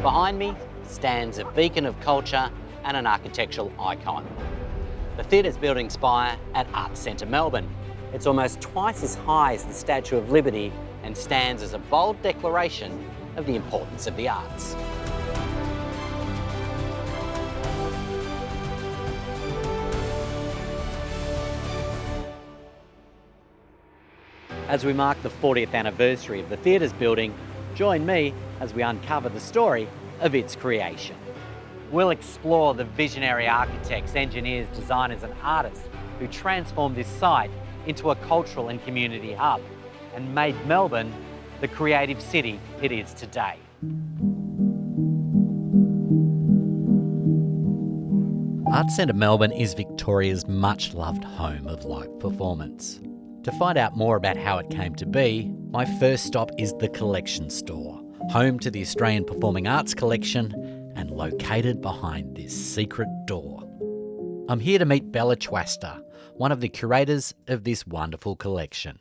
Behind me stands a beacon of culture and an architectural icon. The theatre's building Spire at Arts Centre Melbourne. It's almost twice as high as the Statue of Liberty and stands as a bold declaration of the importance of the arts. As we mark the 40th anniversary of the theatre's building, join me as we uncover the story of its creation. We'll explore the visionary architects, engineers, designers and artists who transformed this site into a cultural and community hub and made Melbourne the creative city it is today. Arts Centre Melbourne is Victoria's much-loved home of live performance. To find out more about how it came to be, my first stop is the Collection Store, home to the Australian Performing Arts Collection and located behind this secret door. I'm here to meet Bella Chwasta, one of the curators of this wonderful collection.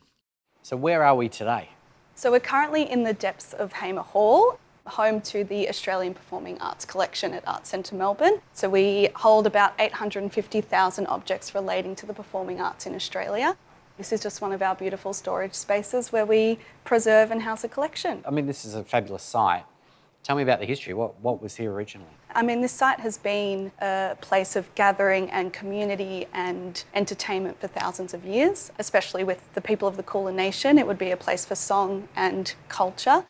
So where are we today? So we're currently in the depths of Hamer Hall, home to the Australian Performing Arts Collection at Arts Centre Melbourne. So we hold about 850,000 objects relating to the performing arts in Australia. This is just one of our beautiful storage spaces where we preserve and house a collection. I mean, this is a fabulous site. Tell me about the history. What was here originally? I mean, this site has been a place of gathering and community and entertainment for thousands of years, especially with the people of the Kulin Nation. It would be a place for song and culture.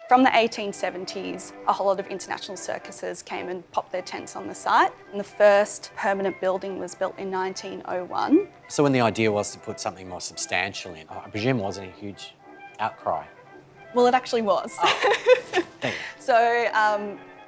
From the 1870s, a whole lot of international circuses came and popped their tents on the site. And the first permanent building was built in 1901. So when the idea was to put something more substantial in, I presume it wasn't a huge outcry? Well, it actually was. Oh. So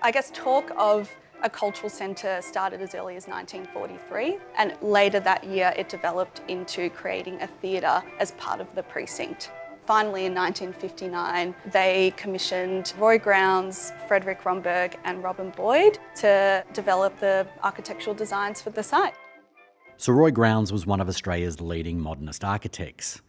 I guess talk of a cultural centre started as early as 1943, and later that year it developed into creating a theatre as part of the precinct. Finally, in 1959, they commissioned Roy Grounds, Frederick Romberg and Robin Boyd to develop the architectural designs for the site. So Roy Grounds was one of Australia's leading modernist architects,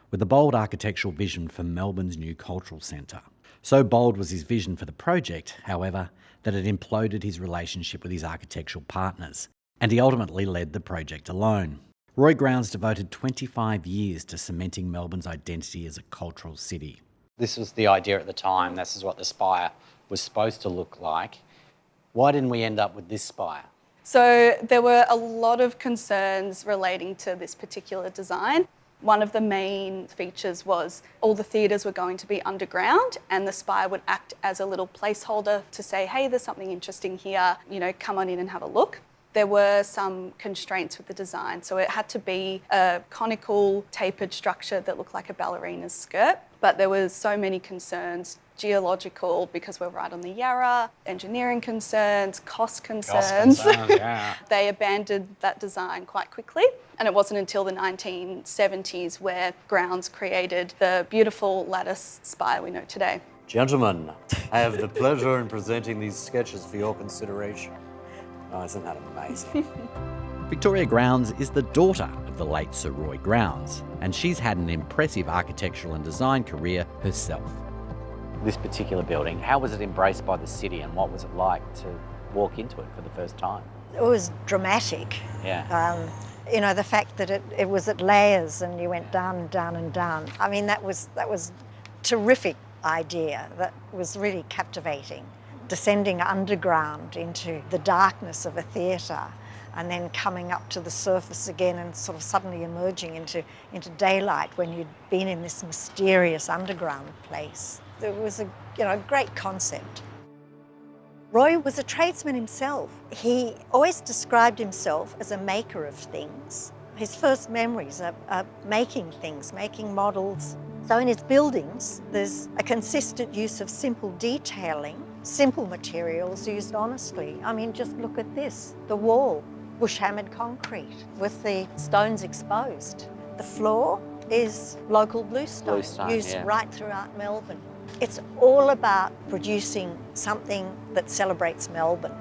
with a bold architectural vision for Melbourne's new cultural centre. So bold was his vision for the project, however, that it imploded his relationship with his architectural partners, and he ultimately led the project alone. Roy Grounds devoted 25 years to cementing Melbourne's identity as a cultural city. This was the idea at the time. This is what the Spire was supposed to look like. Why didn't we end up with this Spire? So there were a lot of concerns relating to this particular design. One of the main features was all the theatres were going to be underground and the Spire would act as a little placeholder to say, hey, there's something interesting here, come on in and have a look. There were some constraints with the design, so it had to be a conical, tapered structure that looked like a ballerina's skirt. But there was so many concerns, geological, because we're right on the Yarra, engineering concerns, cost concerns. Yeah. They abandoned that design quite quickly. And it wasn't until the 1970s where Grounds created the beautiful lattice spire we know today. Gentlemen, I have the pleasure in presenting these sketches for your consideration. Oh, isn't that amazing? Victoria Grounds is the daughter of the late Sir Roy Grounds, and she's had an impressive architectural and design career herself. This particular building, how was it embraced by the city and what was it like to walk into it for the first time? It was dramatic. Yeah. The fact that it was at layers and you went down and down and down. I mean, that was terrific idea. That was really captivating. Descending underground into the darkness of a theatre and then coming up to the surface again and sort of suddenly emerging into daylight when you'd been in this mysterious underground place. It was a great concept. Roy was a tradesman himself. He always described himself as a maker of things. His first memories are making things, making models. So in his buildings, there's a consistent use of simple detailing, simple materials used honestly. I mean, just look at this, the wall, bush-hammered concrete with the stones exposed. The floor is local bluestone, used right throughout Melbourne. It's all about producing something that celebrates Melbourne.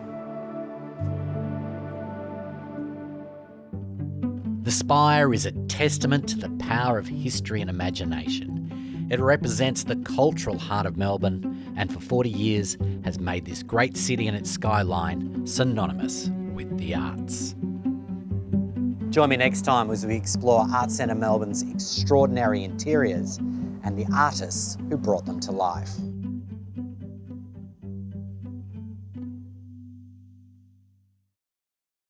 The Spire is a testament to the power of history and imagination. It represents the cultural heart of Melbourne and for 40 years has made this great city and its skyline synonymous with the arts. Join me next time as we explore Arts Centre Melbourne's extraordinary interiors and the artists who brought them to life.